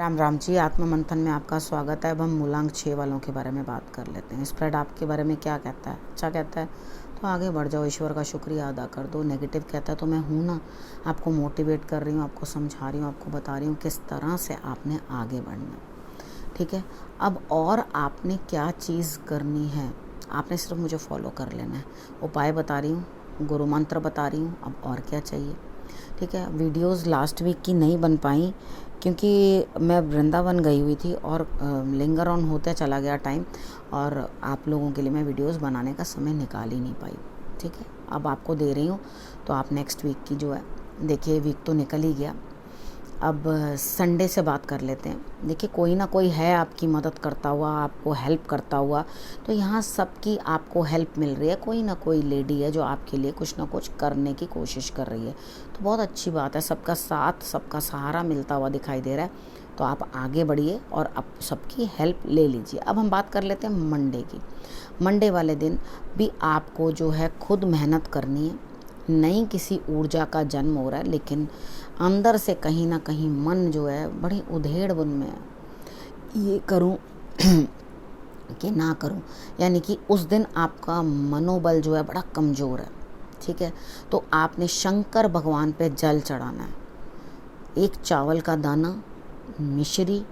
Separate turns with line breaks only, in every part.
राम राम जी। आत्म मंथन में आपका स्वागत है। अब हम मूलांक 6 वालों के बारे में बात कर लेते हैं। स्प्रेड आपके बारे में क्या कहता है? अच्छा कहता है तो आगे बढ़ जाओ, ईश्वर का शुक्रिया अदा कर दो। नेगेटिव कहता है तो मैं हूँ ना, आपको मोटिवेट कर रही हूँ, आपको समझा रही हूँ, आपको बता रही हूँ किस तरह से आपने आगे बढ़ना। ठीक है, अब और आपने क्या चीज़ करनी है, आपने सिर्फ मुझे फॉलो कर लेना है। उपाय बता रही हूँ, गुरु मंत्र बता रही हूँ, अब और क्या चाहिए। ठीक है, वीडियोस लास्ट वीक की नहीं बन पाई क्योंकि मैं वृंदावन गई हुई थी और लिंगर ऑन होते चला गया टाइम, और आप लोगों के लिए मैं वीडियोस बनाने का समय निकाल ही नहीं पाई। ठीक है, अब आपको दे रही हूँ तो आप नेक्स्ट वीक की जो है देखिए, वीक तो निकल ही गया। अब संडे से बात कर लेते हैं। देखिए, कोई ना कोई है आपकी मदद करता हुआ, आपको हेल्प करता हुआ। तो यहाँ सबकी आपको हेल्प मिल रही है। कोई ना कोई लेडी है जो आपके लिए कुछ ना कुछ करने की कोशिश कर रही है, तो बहुत अच्छी बात है। सबका साथ, सबका सहारा मिलता हुआ दिखाई दे रहा है, तो आप आगे बढ़िए और अब सबकी हेल्प ले लीजिए। अब हम बात कर लेते हैं मंडे की। मंडे वाले दिन भी आपको जो है खुद मेहनत करनी है। नई किसी ऊर्जा का जन्म हो रहा है, लेकिन अंदर से कहीं ना कहीं मन जो है बड़ी उधेड़ बुन में है, ये करूं कि ना करूं। यानी कि उस दिन आपका मनोबल जो है बड़ा कमज़ोर है। ठीक है, तो आपने शंकर भगवान पे जल चढ़ाना है। एक चावल का दाना, मिश्री,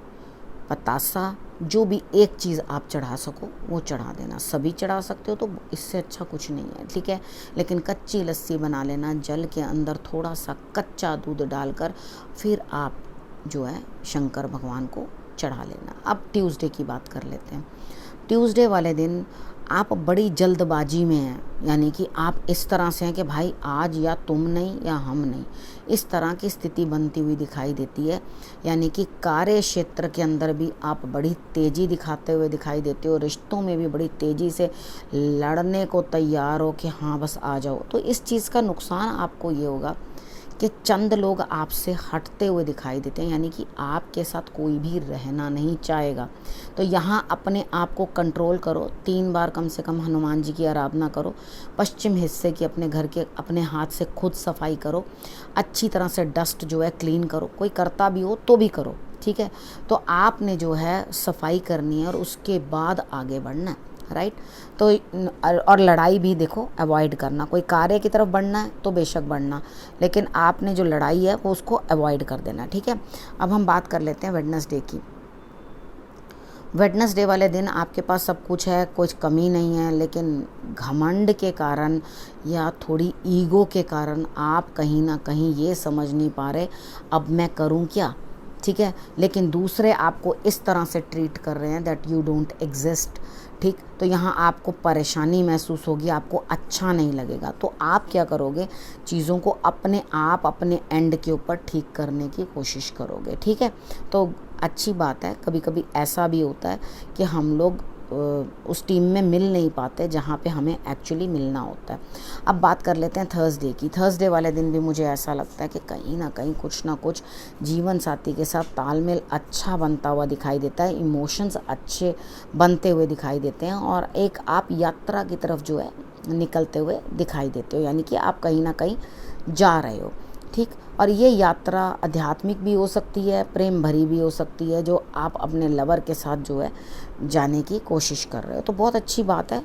पतासा, जो भी एक चीज़ आप चढ़ा सको वो चढ़ा देना। सभी चढ़ा सकते हो तो इससे अच्छा कुछ नहीं है। ठीक है, लेकिन कच्ची लस्सी बना लेना, जल के अंदर थोड़ा सा कच्चा दूध डालकर फिर आप जो है शंकर भगवान को चढ़ा लेना। अब ट्यूसडे की बात कर लेते हैं। ट्यूसडे वाले दिन आप बड़ी जल्दबाजी में हैं, यानी कि आप इस तरह से हैं कि भाई आज या तुम नहीं या हम नहीं, इस तरह की स्थिति बनती हुई दिखाई देती है। यानी कि कार्य क्षेत्र के अंदर भी आप बड़ी तेज़ी दिखाते हुए दिखाई देते हो, रिश्तों में भी बड़ी तेज़ी से लड़ने को तैयार हो कि हाँ बस आ जाओ। तो इस चीज़ का नुकसान आपको ये होगा कि चंद लोग आपसे हटते हुए दिखाई देते हैं, यानी कि आपके साथ कोई भी रहना नहीं चाहेगा। तो यहाँ अपने आप को कंट्रोल करो। 3 बार कम से कम हनुमान जी की आराधना करो। पश्चिम हिस्से की अपने घर के अपने हाथ से खुद सफाई करो। अच्छी तरह से डस्ट जो है क्लीन करो। कोई करता भी हो तो भी करो। ठीक है, तो आपने जो है सफाई करनी है और उसके बाद आगे बढ़ना है। राइट, तो और लड़ाई भी देखो अवॉइड करना। कोई कार्य की तरफ बढ़ना है तो बेशक बढ़ना, लेकिन आपने जो लड़ाई है वो उसको अवॉइड कर देना। ठीक है, अब हम बात कर लेते हैं वेडनेसडे की। वेडनेसडे वाले दिन आपके पास सब कुछ है, कुछ कमी नहीं है, लेकिन घमंड के कारण या थोड़ी ईगो के कारण आप कहीं ना कहीं ये समझ नहीं पा रहे अब मैं करूं क्या। ठीक है, लेकिन दूसरे आपको इस तरह से ट्रीट कर रहे हैं दैट यू डोंट एग्जिस्ट। ठीक, तो यहाँ आपको परेशानी महसूस होगी, आपको अच्छा नहीं लगेगा। तो आप क्या करोगे, चीज़ों को अपने आप अपने एंड के ऊपर ठीक करने की कोशिश करोगे। ठीक है, तो अच्छी बात है। कभी कभी ऐसा भी होता है कि हम लोग उस टीम में मिल नहीं पाते जहाँ पे हमें एक्चुअली मिलना होता है। अब बात कर लेते हैं थर्सडे की। थर्सडे वाले दिन भी मुझे ऐसा लगता है कि कहीं ना कुछ जीवन साथी के साथ तालमेल अच्छा बनता हुआ दिखाई देता है। इमोशंस अच्छे बनते हुए दिखाई देते हैं और एक आप यात्रा की तरफ जो है निकलते हुए दिखाई देते हो, यानी कि आप कहीं ना कहीं जा रहे हो। ठीक, और ये यात्रा आध्यात्मिक भी हो सकती है, प्रेम भरी भी हो सकती है, जो आप अपने लवर के साथ जो है जाने की कोशिश कर रहे हो। तो बहुत अच्छी बात है।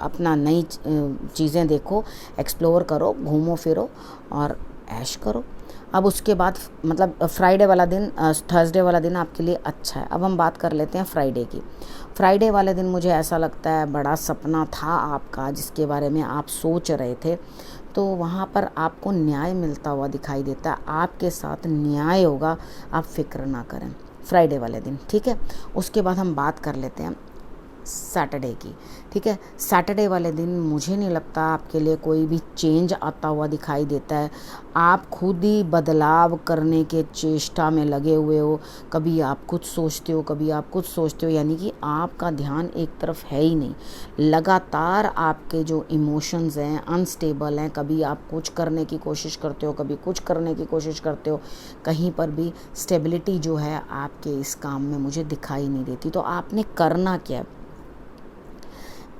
अपना नई चीज़ें देखो, एक्सप्लोर करो, घूमो फिरो और ऐश करो। अब उसके बाद मतलब फ्राइडे वाला दिन, थर्सडे वाला दिन आपके लिए अच्छा है। अब हम बात कर लेते हैं फ्राइडे की। फ्राइडे वाले दिन मुझे ऐसा लगता है बड़ा सपना था आपका जिसके बारे में आप सोच रहे थे, तो वहाँ पर आपको न्याय मिलता हुआ दिखाई देता है। आपके साथ न्याय होगा, आप फिक्र ना करें फ्राइडे वाले दिन। ठीक है, उसके बाद हम बात कर लेते हैं सैटरडे की। ठीक है, सैटरडे वाले दिन मुझे नहीं लगता आपके लिए कोई भी चेंज आता हुआ दिखाई देता है। आप खुद ही बदलाव करने के चेष्टा में लगे हुए हो। कभी आप कुछ सोचते हो, कभी आप कुछ सोचते हो, यानी कि आपका ध्यान एक तरफ है ही नहीं। लगातार आपके जो इमोशंस हैं अनस्टेबल हैं। कभी आप कुछ करने की कोशिश करते हो, कभी कुछ करने की कोशिश करते हो। कहीं पर भी स्टेबिलिटी जो है आपके इस काम में मुझे दिखाई नहीं देती। तो आपने करना क्या है,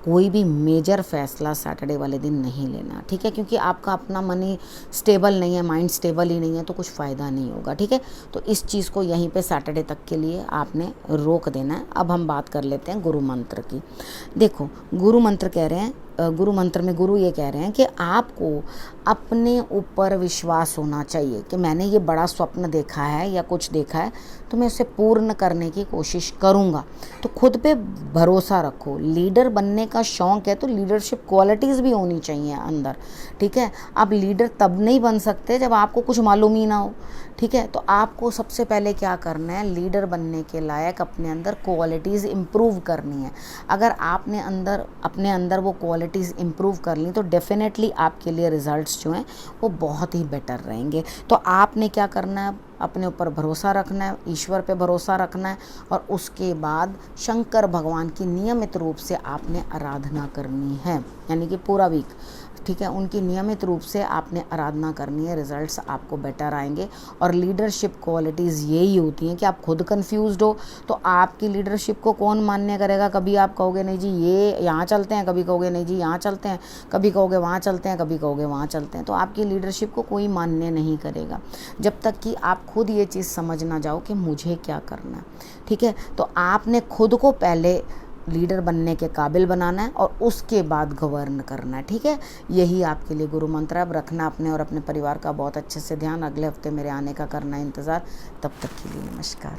कोई भी मेजर फैसला सैटरडे वाले दिन नहीं लेना, ठीक है, क्योंकि आपका अपना मनी स्टेबल नहीं है, माइंड स्टेबल ही नहीं है, तो कुछ फ़ायदा नहीं होगा, ठीक है। तो इस चीज़ को यहीं पे सैटरडे तक के लिए आपने रोक देना है। अब हम बात कर लेते हैं गुरु मंत्र की। देखो, गुरु मंत्र कह रहे हैं, गुरु मंत्र में गुरु ये कह रहे हैं कि आपको अपने ऊपर विश्वास होना चाहिए कि मैंने ये बड़ा स्वप्न देखा है या कुछ देखा है तो मैं उसे पूर्ण करने की कोशिश करूँगा। तो खुद पे भरोसा रखो। लीडर बनने का शौक़ है तो लीडरशिप क्वालिटीज़ भी होनी चाहिए अंदर, ठीक है। आप लीडर तब नहीं बन सकते जब आपको कुछ मालूम ही ना हो, ठीक है। तो आपको सबसे पहले क्या करना है, लीडर बनने के लायक अपने अंदर क्वालिटीज़ इम्प्रूव करनी है। अगर आपने अपने अंदर वो क्वालिटीज़ इम्प्रूव कर ली तो डेफिनेटली आपके लिए रिजल्ट्स जो हैं वो बहुत ही बेटर रहेंगे। तो आपने क्या करना है, अपने ऊपर भरोसा रखना है, ईश्वर पे भरोसा रखना है, और उसके बाद शंकर भगवान की नियमित रूप से आपने आराधना करनी है, यानी कि पूरा वीक, ठीक है, उनकी नियमित रूप से आपने आराधना करनी है। रिजल्ट्स आपको बेटर आएंगे। और लीडरशिप क्वालिटीज़ यही होती हैं कि आप खुद कंफ्यूज्ड हो तो आपकी लीडरशिप को कौन मान्य करेगा। कभी आप कहोगे नहीं जी ये यहाँ चलते हैं, कभी कहोगे नहीं जी यहाँ चलते हैं, कभी कहोगे वहाँ चलते हैं, कभी कहोगे वहाँ चलते हैं। तो आपकी लीडरशिप को कोई मान्य नहीं करेगा जब तक कि आप खुद ये चीज़ समझ ना जाओ कि मुझे क्या करना है, ठीक है। तो आपने खुद को पहले लीडर बनने के काबिल बनाना है और उसके बाद गवर्न करना है, ठीक है। यही आपके लिए गुरु मंत्र है। अब रखना अपने और अपने परिवार का बहुत अच्छे से ध्यान। अगले हफ्ते मेरे आने का करना इंतज़ार। तब तक के लिए नमस्कार।